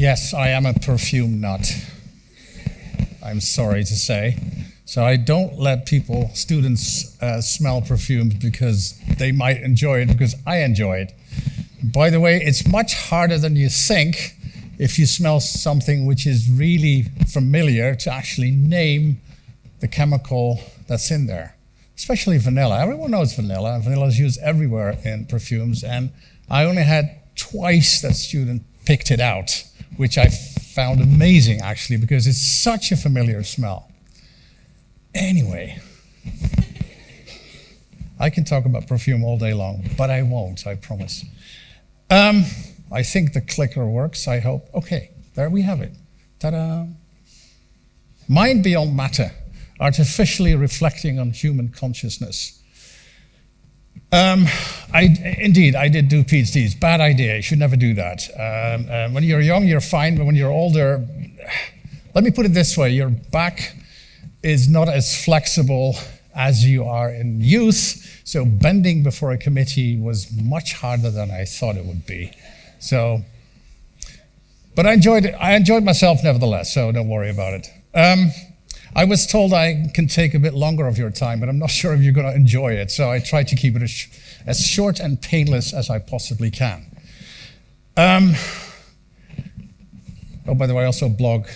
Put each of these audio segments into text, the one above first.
Yes, I am a perfume nut. I'm sorry to say. So I don't let students smell perfumes because they might enjoy it, because I enjoy it. By the way, it's much harder than you think if you smell something which is really familiar to actually name the chemical that's in there, especially vanilla. Everyone knows vanilla. Vanilla is used everywhere in perfumes, and I only had twice that student picked it out, which I found amazing, actually, because it's such a familiar smell. Anyway, I can talk about perfume all day long, but I won't, I promise. I think the clicker works, I hope. Okay, there we have it. Ta-da! Mind beyond matter, artificially reflecting on human consciousness. I did do PhDs. Bad idea, you should never do that. When you're young, you're fine, but when you're older, let me put it this way, your back is not as flexible as you are in youth, so bending before a committee was much harder than I thought it would be. So, but I enjoyed it. I enjoyed myself nevertheless, so don't worry about it. I was told I can take a bit longer of your time, but I'm not sure if you're going to enjoy it, so I try to keep it as short and painless as I possibly can. Oh, by the way, I also blog,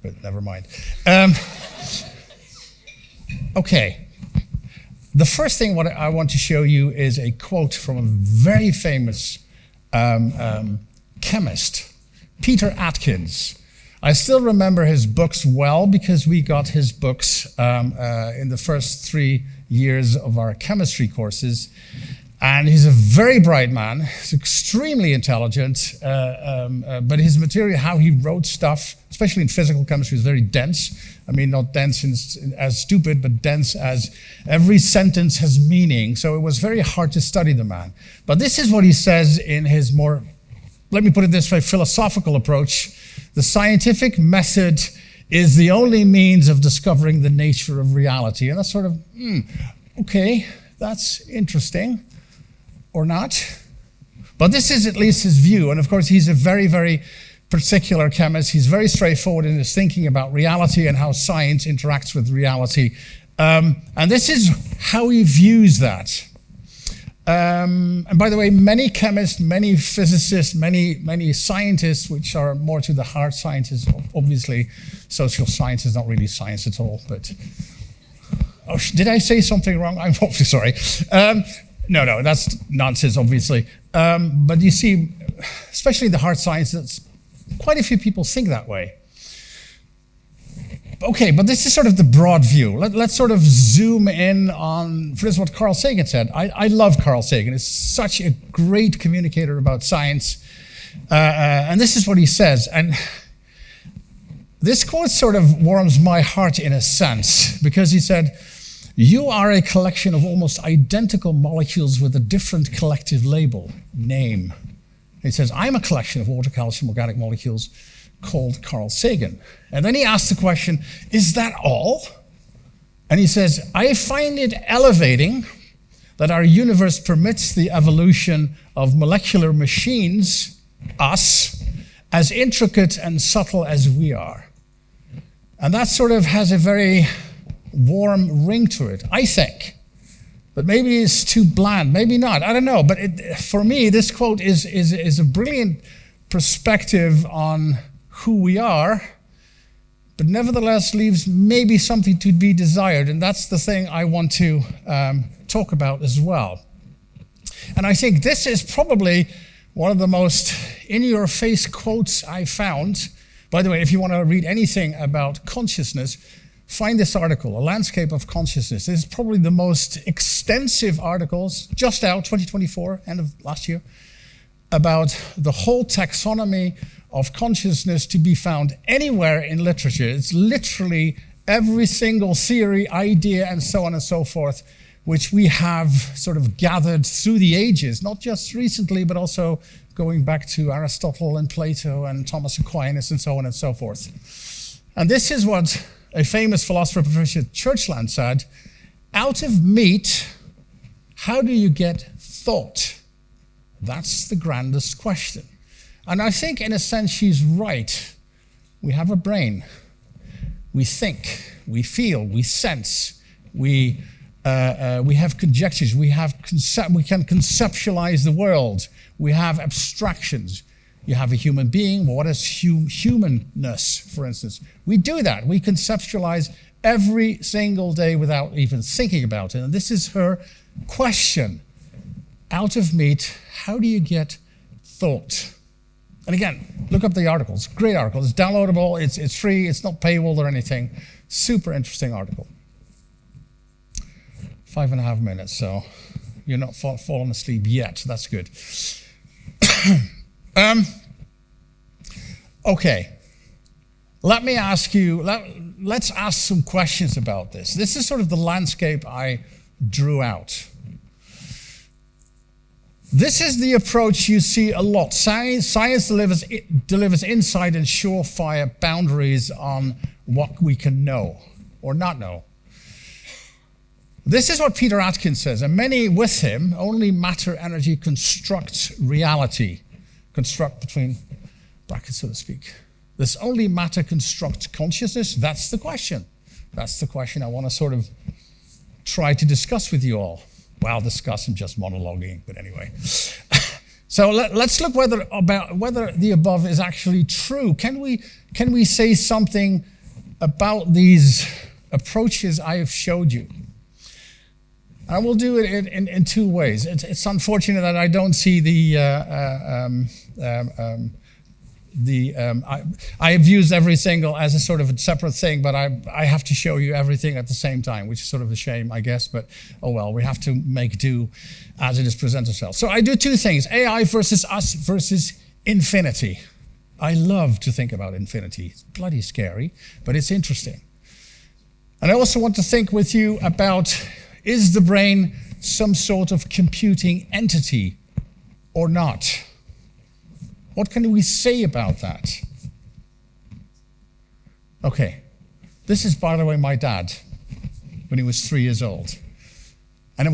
but never mind. Okay. The first thing what I want to show you is a quote from a very famous chemist, Peter Atkins. I still remember his books well because we got his books in the first 3 years of our chemistry courses. And he's a very bright man. He's extremely intelligent, but his material, how he wrote stuff, especially in physical chemistry, is very dense. I mean, not dense as stupid, but dense as every sentence has meaning. So it was very hard to study the man. But this is what he says in his more, let me put it this way, philosophical approach. The scientific method is the only means of discovering the nature of reality. And that's sort of, okay, that's interesting. Or not. But this is at least his view. And of course, he's a very, very particular chemist. He's very straightforward in his thinking about reality and how science interacts with reality. And this is how he views that. And by the way, many chemists, many physicists, many scientists, which are more to the hard sciences, obviously, social science is not really science at all. But oh, did I say something wrong? I'm awfully sorry. No, that's nonsense, obviously. But you see, especially the hard sciences, quite a few people think that way. Okay, but this is sort of the broad view. Let's sort of zoom in on, for instance, what Carl Sagan said. I love Carl Sagan. He's such a great communicator about science. And this is what he says. And this quote sort of warms my heart in a sense, because he said, "You are a collection of almost identical molecules with a different collective label, name." He says, "I'm a collection of water, calcium, organic molecules called Carl Sagan." And then he asks the question, "Is that all?" And he says, "I find it elevating that our universe permits the evolution of molecular machines, us, as intricate and subtle as we are." And that sort of has a very warm ring to it, I think. But maybe it's too bland, maybe not, I don't know. But for me, this quote is a brilliant perspective on who we are, but nevertheless leaves maybe something to be desired. And that's the thing I want to talk about as well. And I think this is probably one of the most in-your-face quotes I found. By the way, if you want to read anything about consciousness, find this article, A Landscape of Consciousness. This is probably the most extensive articles, just out, 2024, end of last year, about the whole taxonomy of consciousness to be found anywhere in literature. It's literally every single theory, idea, and so on and so forth, which we have sort of gathered through the ages, not just recently, but also going back to Aristotle and Plato and Thomas Aquinas and so on and so forth. And this is what a famous philosopher, Patricia Churchland, said: "Out of meat, how do you get thought? That's the grandest question." And I think, in a sense, she's right. We have a brain. We think, we feel, we sense, we have conjectures, we can conceptualize the world, we have abstractions. You have a human being. Well, what is humanness, for instance? We do that. We conceptualize every single day without even thinking about it. And this is her question. Out of meat, how do you get thought? And again, look up the article. It's a great article. It's downloadable. It's free. It's not paywall or anything. Super interesting article. 5.5 minutes, so you're not falling asleep yet. That's good. Okay. Let me ask you, let's ask some questions about this. This is sort of the landscape I drew out. This is the approach you see a lot. Science delivers insight and surefire boundaries on what we can know or not know. This is what Peter Atkins says, and many with him. Only matter energy constructs reality. Construct between brackets, so to speak. Does only matter construct consciousness? That's the question. That's the question I want to sort of try to discuss with you all. Well, discuss, I'm just monologuing, but anyway. So let's look whether the above is actually true. Can we say something about these approaches I have showed you? I will do it in two ways. It's unfortunate that I don't see I have used every single as a sort of a separate thing, but I have to show you everything at the same time, which is sort of a shame, I guess, but oh well, we have to make do as it is present itself. So I do two things, AI versus us versus infinity. I love to think about infinity. It's bloody scary, but it's interesting. And I also want to think with you about, is the brain some sort of computing entity or not? What can we say about that? Okay, this is, by the way, my dad when he was 3 years old. And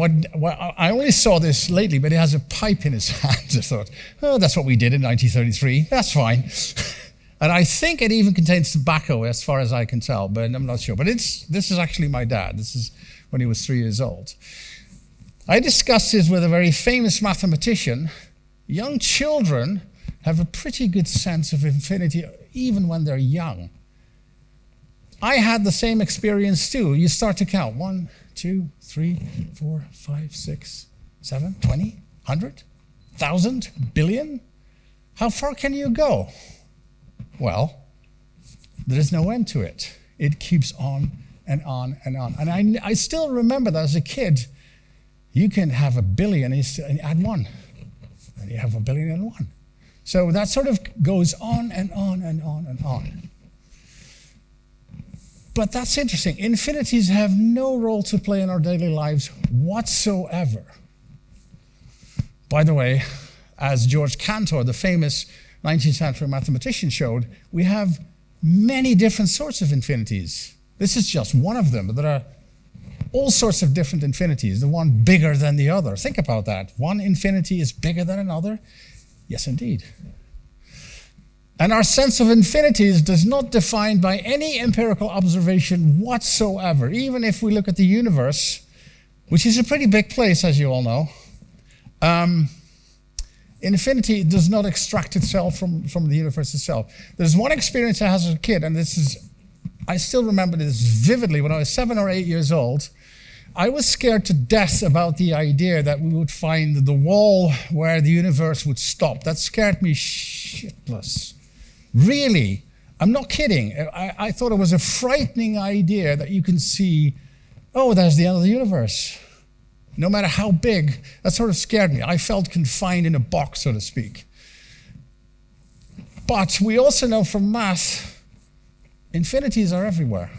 I only saw this lately, but he has a pipe in his hand. I thought, oh, that's what we did in 1933. That's fine. And I think it even contains tobacco, as far as I can tell, but I'm not sure. But this is actually my dad. This is when he was 3 years old. I discussed this with a very famous mathematician. Young children have a pretty good sense of infinity, even when they're young. I had the same experience too. You start to count. 1, 2, 3, 4, 5, 6, 7, 20, 100, 1,000, billion. How far can you go? Well, there is no end to it. It keeps on and on and on. And I still remember that as a kid, you can have 1 billion and add 1. And you have 1 billion and 1. So that sort of goes on and on and on and on. But that's interesting. Infinities have no role to play in our daily lives whatsoever. By the way, as George Cantor, the famous 19th century mathematician, showed, we have many different sorts of infinities. This is just one of them, but there are all sorts of different infinities, the one bigger than the other. Think about that. One infinity is bigger than another. Yes, indeed. And our sense of infinities does not define by any empirical observation whatsoever. Even if we look at the universe, which is a pretty big place, as you all know, infinity does not extract itself from the universe itself. There's one experience I had as a kid, and I still remember this vividly. When I was 7 or 8 years old, I was scared to death about the idea that we would find the wall where the universe would stop. That scared me shitless. Really, I'm not kidding. I thought it was a frightening idea that you can see, oh, there's the end of the universe. No matter how big, that sort of scared me. I felt confined in a box, so to speak. But we also know from math, infinities are everywhere.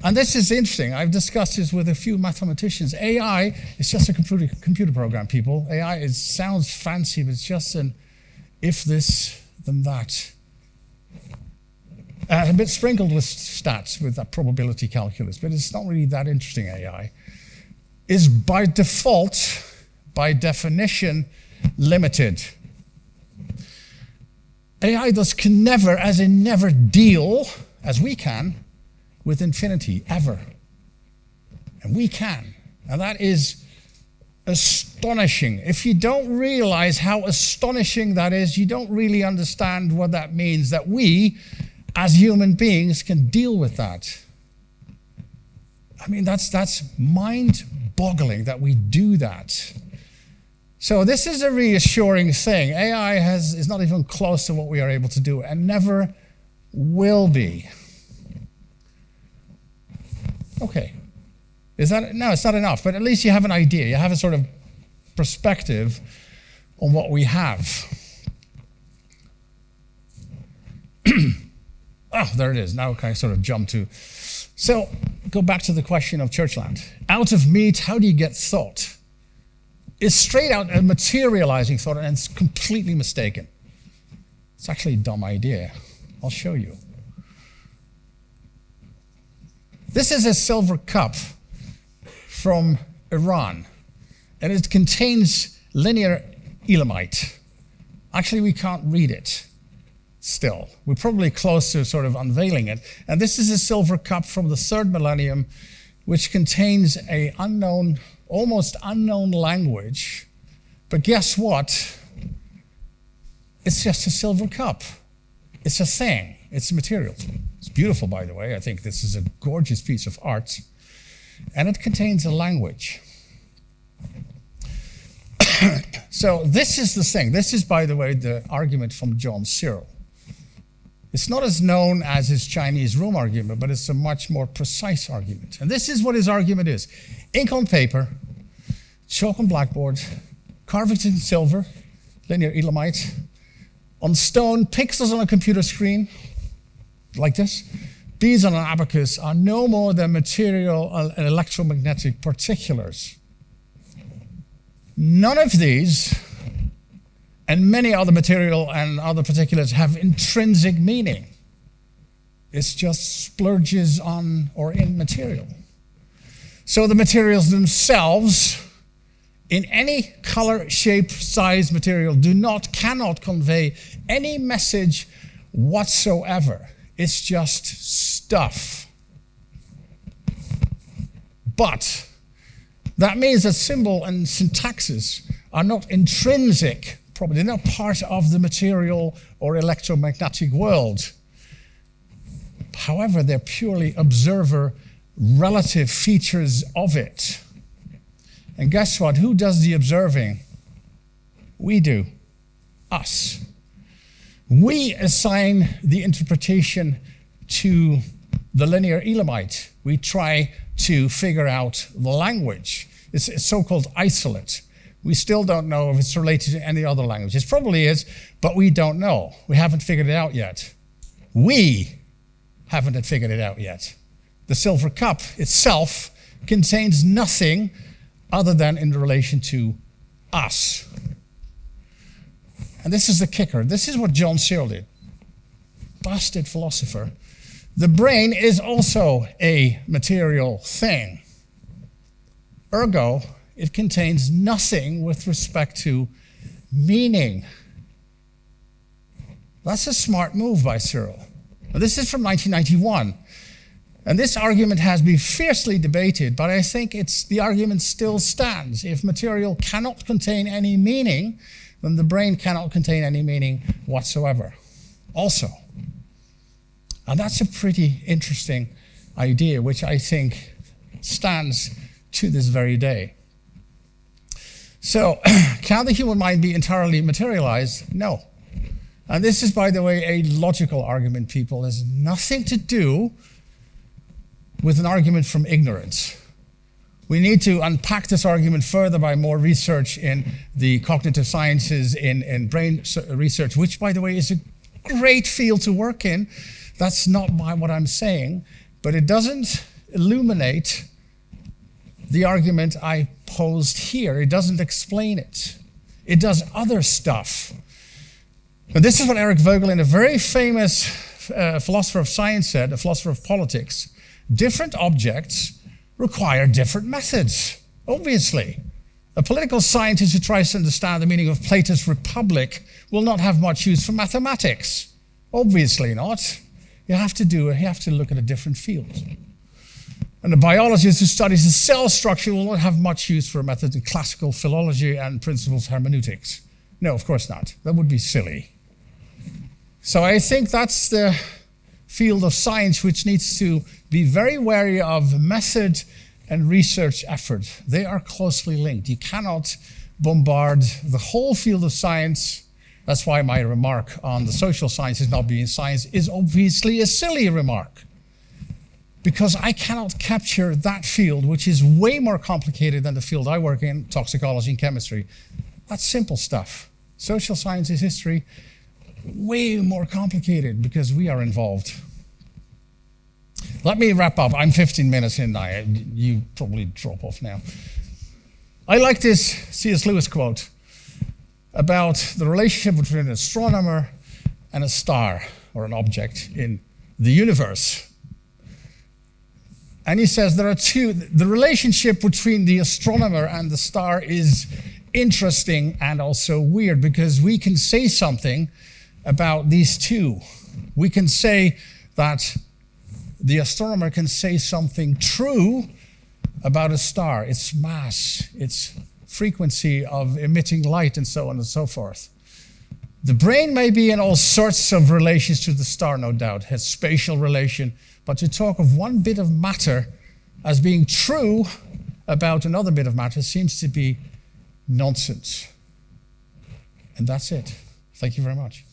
And this is interesting. I've discussed this with a few mathematicians. AI is just a computer program, people. AI sounds fancy, but it's just an if this, then that. A bit sprinkled with stats, with that probability calculus, but it's not really that interesting, AI. Is by default, by definition, limited. AI thus can never, as in never, deal, as we can, with infinity, ever. And we can. And that is astonishing. If you don't realize how astonishing that is, you don't really understand what that means, that we, as human beings, can deal with that. I mean, that's mind-boggling that we do that. So this is a reassuring thing. AI is not even close to what we are able to do and never will be. Okay. No, it's not enough, but at least you have an idea. You have a sort of perspective on what we have. Oh, there it is. Now can I sort of jump to. So go back to the question of Churchland. Out of meat, how do you get thought? It's straight out a materializing thought, and it's completely mistaken. It's actually a dumb idea. I'll show you. This is a silver cup from Iran, and it contains linear Elamite. Actually, we can't read it still. We're probably close to sort of unveiling it. And this is a silver cup from the 3rd millennium, which contains a unknown, almost unknown language. But guess what? It's just a silver cup. It's a thing. It's a material. It's beautiful, by the way. I think this is a gorgeous piece of art. And it contains a language. So this is the thing. This is, by the way, the argument from John Searle. It's not as known as his Chinese room argument, but it's a much more precise argument. And this is what his argument is. Ink on paper, chalk on blackboard, carvings in silver, linear Elamite, on stone, pixels on a computer screen, like this, beads on an abacus are no more than material and electromagnetic particulars. None of these and many other material and other particulars have intrinsic meaning. It's just splurges on or in material. So the materials themselves, in any color, shape, size material, cannot convey any message whatsoever. It's just stuff. But that means that symbol and syntaxes are not intrinsic. Probably they're not part of the material or electromagnetic world. However, they're purely observer relative features of it. And guess what? Who does the observing? We do. Us. We assign the interpretation to the linear Elamite. We try to figure out the language. It's a so-called isolate. We still don't know if it's related to any other language. It probably is, but we don't know. We haven't figured it out yet. We haven't figured it out yet. The silver cup itself contains nothing other than in relation to us. And this is the kicker. This is what John Searle did. Bastard philosopher. The brain is also a material thing. Ergo, it contains nothing with respect to meaning. That's a smart move by Searle. Now, this is from 1991. And this argument has been fiercely debated, but I think the argument still stands. If material cannot contain any meaning, then the brain cannot contain any meaning whatsoever. Also. And that's a pretty interesting idea, which I think stands to this very day. So, can the human mind be entirely materialized? No. And this is, by the way, a logical argument, people. It has nothing to do with an argument from ignorance. We need to unpack this argument further by more research in the cognitive sciences, in brain research, which, by the way, is a great field to work in. That's not what I'm saying, but it doesn't illuminate the argument I posed here. It doesn't explain it. It does other stuff. But this is what Eric Voegelin, a very famous philosopher of science, said, a philosopher of politics. Different objects require different methods, obviously. A political scientist who tries to understand the meaning of Plato's Republic will not have much use for mathematics. Obviously not. You have to look at a different field. And a biologist who studies the cell structure will not have much use for a method in classical philology and principles of hermeneutics. No, of course not. That would be silly. So I think that's the field of science which needs to be very wary of method and research effort. They are closely linked. You cannot bombard the whole field of science. That's why my remark on the social sciences not being science is obviously a silly remark. Because I cannot capture that field, which is way more complicated than the field I work in, toxicology and chemistry. That's simple stuff. Social sciences, history, way more complicated because we are involved. Let me wrap up. I'm 15 minutes in now. You probably drop off now. I like this C.S. Lewis quote about the relationship between an astronomer and a star or an object in the universe. And he says the relationship between the astronomer and the star is interesting and also weird because we can say something about these two. We can say that the astronomer can say something true about a star, its mass, its frequency of emitting light, and so on and so forth. The brain may be in all sorts of relations to the star, no doubt, has spatial relation, but to talk of one bit of matter as being true about another bit of matter seems to be nonsense. And that's it. Thank you very much.